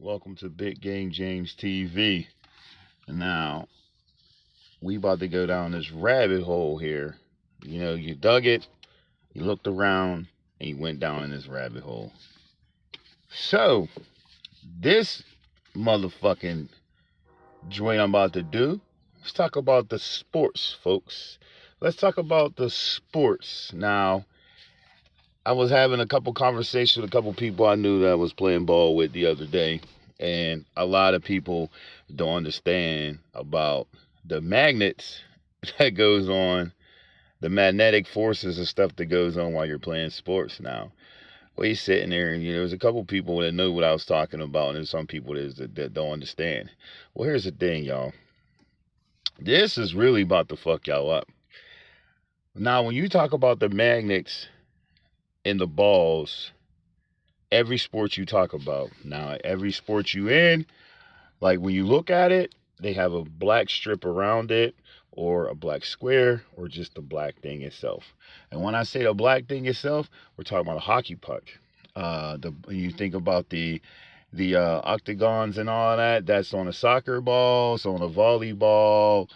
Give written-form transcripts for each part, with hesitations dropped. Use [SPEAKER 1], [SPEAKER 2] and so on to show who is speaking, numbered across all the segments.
[SPEAKER 1] Welcome to Big Game James TV. Now, we about to go down this rabbit hole here. You dug it, you looked around, and you went down in this rabbit hole. So, this motherfucking joint I'm about to do, let's talk about the sports, folks. Let's talk about the sports. Now, I was having a couple conversations with a couple people I knew that I was playing ball with the other day, and a lot of people don't understand about the magnets that goes on, the magnetic forces and stuff that goes on while you're playing sports. Now, we sitting there, and there's a couple people that know what I was talking about, and there's some people that don't understand. Well, here's the thing, y'all. This is really about to fuck y'all up. Now, when you talk about the magnets in the balls, every sport you talk about. Now, every sport you in, like when you look at it, they have a black strip around it, or a black square, or just the black thing itself. And when I say the black thing itself, we're talking about a hockey puck. You think about the octagons and all that. That's on a soccer ball. It's on a volleyball.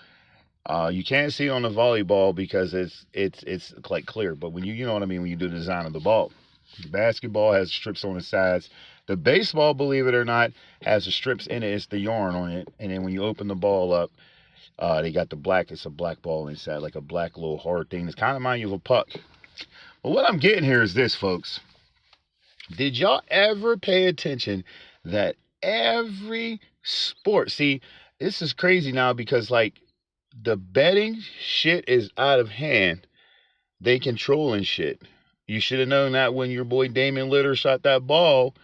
[SPEAKER 1] You can't see it on the volleyball because it's like clear. But when you know what I mean, when you do the design of the ball. The basketball has strips on the sides. The baseball, believe it or not, has the strips in it. It's the yarn on it. And then when you open the ball up, they got the black. It's a black ball inside, like a black little hard thing. It's kind of mind you of a puck. But what I'm getting here is this, folks. Did y'all ever pay attention that every sport, see, this is crazy now because like the betting shit is out of hand. They controlling shit. You should have known that when your boy Damian Lillard shot that ball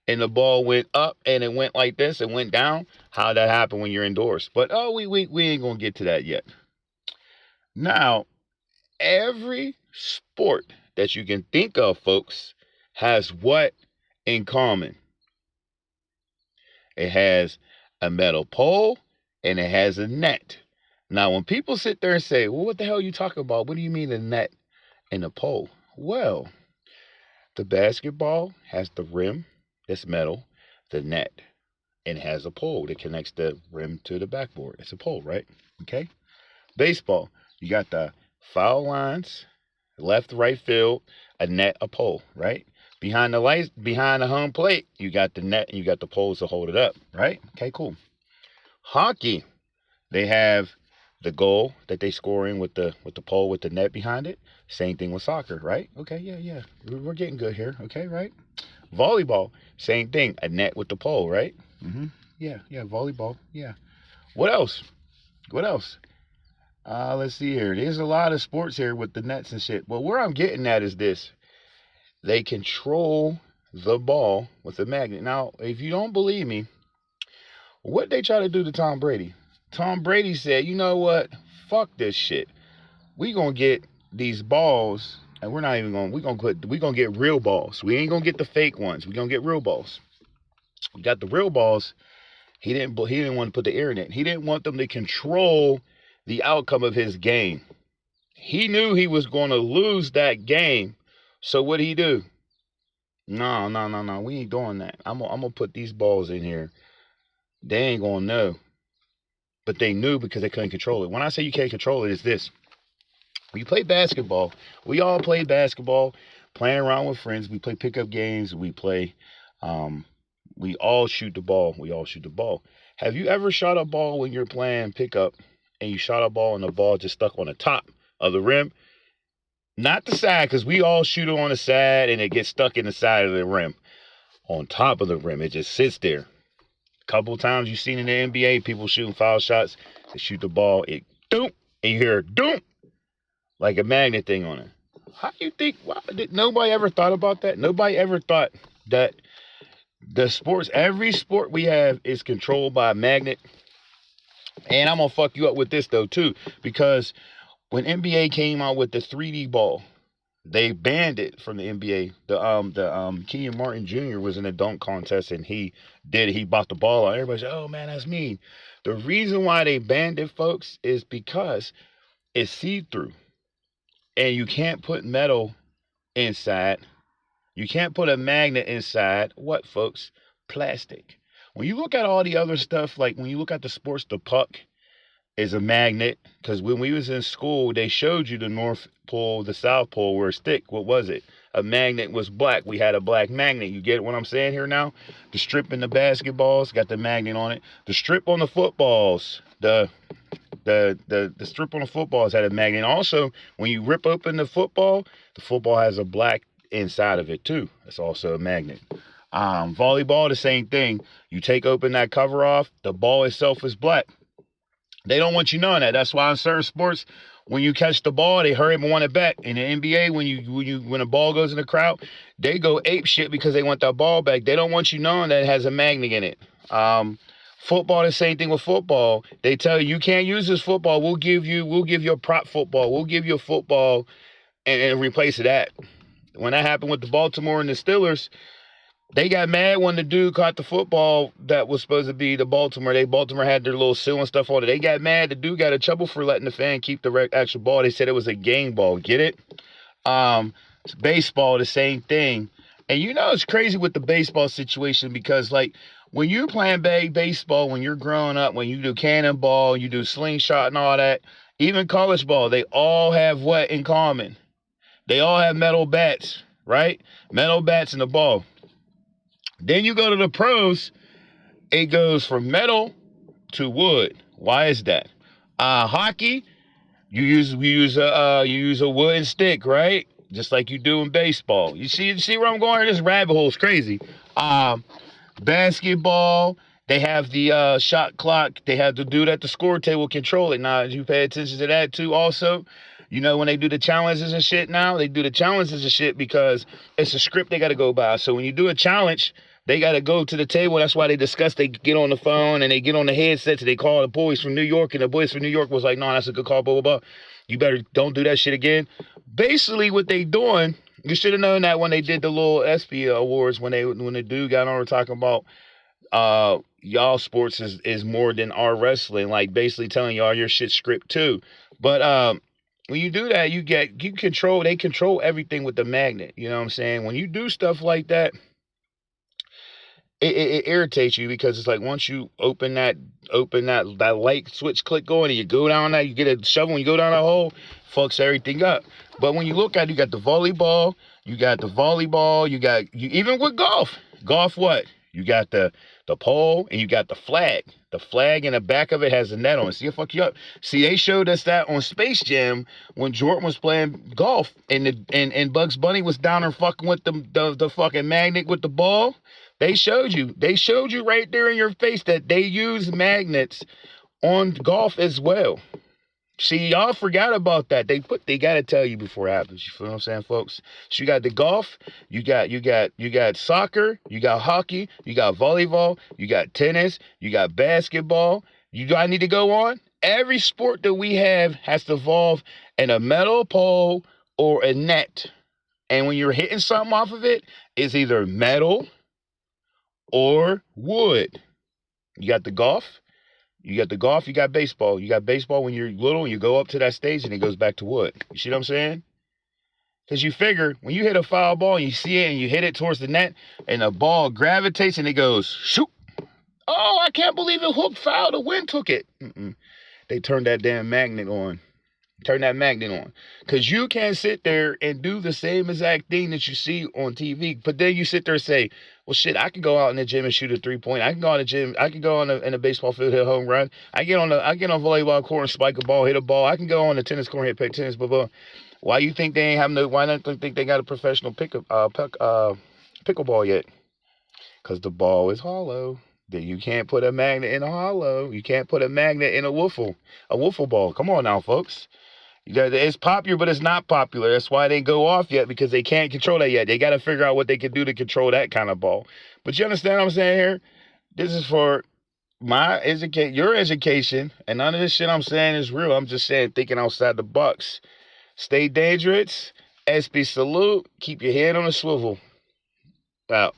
[SPEAKER 1] and the ball went up and it went like this and went down. How that happened when you're indoors. But we ain't gonna get to that yet. Now, every sport that you can think of, folks, has what in common? It has a metal pole and it has a net. Now, when people sit there and say, well, what the hell are you talking about? What do you mean a net and a pole? Well, the basketball has the rim that's metal, the net, and it has a pole that connects the rim to the backboard. It's a pole, right? Okay. Baseball, you got the foul lines, left, right field, a net, a pole, right? Behind the lights, behind the home plate, you got the net and you got the poles to hold it up, right? Okay, cool. Hockey, they have the goal that they score in with the pole with the net behind it. Same thing with soccer, right? Okay, yeah. We're getting good here. Okay, right? Volleyball, same thing. A net with the pole, right? Yeah. Volleyball. Yeah. What else? What else? Let's see here. There's a lot of sports here with the nets and shit. But where I'm getting at is this: they control the ball with a magnet. Now, if you don't believe me, what they try to do to Tom Brady? Tom Brady said, you know what? Fuck this shit. We gonna get these balls, and we're not even gonna. We gonna get real balls. We ain't gonna get the fake ones. We gonna get real balls. We got the real balls. He didn't want to put the air in it. He didn't want them to control the outcome of his game. He knew he was going to lose that game. So what did he do? No. We ain't doing that. I'm gonna put these balls in here. They ain't gonna know, but they knew because they couldn't control it. When I say you can't control it, it's this: when you play basketball, we all play basketball, playing around with friends. We play pickup games. We play. Um, we all shoot the ball. We all shoot the ball. Have you ever shot a ball when you're playing pickup and you shot a ball and the ball just stuck on the top of the rim? Not the side, because we all shoot it on the side and it gets stuck in the side of the rim. On top of the rim, it just sits there. A couple of times you've seen in the NBA, people shooting foul shots. They shoot the ball, it doom, and you hear a doom, like a magnet thing on it. How do you think? Why did nobody ever thought about that? Nobody ever thought that the sports, every sport we have is controlled by a magnet. And I'm gonna fuck you up with this though too, because when NBA came out with the 3D ball, they banned it from the NBA. The Kenyon Martin Jr. was in a dunk contest and he did it. He bought the ball out. Everybody said, "Oh man, that's mean." The reason why they banned it, folks, is because it's see-through, and you can't put metal inside. You can't put a magnet inside. What, folks? Plastic. When you look at all the other stuff, like when you look at the sports, the puck is a magnet. Because when we was in school, they showed you the North Pole, the South Pole, where it's thick. What was it? A magnet was black. We had a black magnet. You get what I'm saying here now? The strip in the basketballs got the magnet on it. The strip on the footballs, the strip on the footballs had a magnet. Also, when you rip open the football has a black inside of it too. It's also a magnet. Volleyball, the same thing. You take open that cover off, the ball itself is black. They don't want you knowing that. That's why in certain sports, when you catch the ball, they hurry up and want it back. In the NBA, when a ball goes in the crowd, they go ape shit because they want that ball back. They don't want you knowing that it has a magnet in it. Football, the same thing with football. They tell you can't use this football. We'll give you a prop football. We'll give you a football and replace that. When that happened with the Baltimore and the Steelers, they got mad when the dude caught the football that was supposed to be the Baltimore. Baltimore had their little seal and stuff on it. They got mad. The dude got in trouble for letting the fan keep the actual ball. They said it was a game ball. Get it? Baseball, the same thing. And it's crazy with the baseball situation because, like, when you're playing baseball, when you're growing up, when you do cannonball, you do slingshot and all that, even college ball, they all have what in common? They all have metal bats, right? Metal bats and the ball. Then you go to the pros, it goes from metal to wood. Why is that? Hockey, you use a wooden stick, right? Just like you do in baseball. You see where I'm going? This rabbit hole is crazy. Basketball, they have the shot clock. They have the dude at the score table control it. Now, you pay attention to that too also. When they do the challenges and shit now, they do the challenges and shit because it's a script they got to go by. So when you do a challenge, they got to go to the table. That's why they get on the phone and they get on the headsets. They call the boys from New York, and the boys from New York was like, no, that's a good call, blah, blah, blah. You better don't do that shit again. Basically, what they doing, you should have known that when they did the little ESPY awards, when the dude got on talking about y'all sports is more than our wrestling, like basically telling y'all your shit script too. But when you do that, they control everything with the magnet. You know what I'm saying? When you do stuff like that, it irritates you because it's like once you open that light switch click going and you go down that, you get a shovel and you go down that hole, fucks everything up. But when you look at it, you got the volleyball, even with golf what? You got the pole and you got the flag. The flag in the back of it has a net on it. See, it fuck you up. See, they showed us that on Space Jam when Jordan was playing golf and Bugs Bunny was down there fucking with the fucking magnet with the ball. They showed you right there in your face that they use magnets on golf as well. See, y'all forgot about that. They got to tell you before it happens. You feel what I'm saying, folks? So you got the golf, you got soccer, you got hockey, you got volleyball, you got tennis, you got basketball. I need to go on? Every sport that we have has to involve in a metal pole or a net. And when you're hitting something off of it, it's either metal or wood. You got the golf, you got baseball. You got baseball when you're little and you go up to that stage and it goes back to wood. You see what I'm saying? Because you figure when you hit a foul ball and you see it and you hit it towards the net and the ball gravitates and it goes, shoot. Oh, I can't believe it hooked foul. The wind took it. They turned that damn magnet on. Turn that magnet on. Because you can't sit there and do the same exact thing that you see on TV. But then you sit there and say, well, shit, I can go out in the gym and shoot a 3-point. I can go in the gym. I can go in the baseball field, hit a home run. I get on volleyball court and spike a ball, hit a ball. I can go on the tennis court and hit tennis, blah, blah. Why you think they ain't have why not think they got a professional pickleball yet? Because the ball is hollow. You can't put a magnet in a hollow. You can't put a magnet in a wiffle ball. Come on now, folks. It's popular, but it's not popular. That's why they go off yet, because they can't control that yet. They got to figure out what they can do to control that kind of ball. But you understand what I'm saying here? This is for your education, and none of this shit I'm saying is real. I'm just saying, thinking outside the box. Stay dangerous. SB salute. Keep your head on a swivel. Out.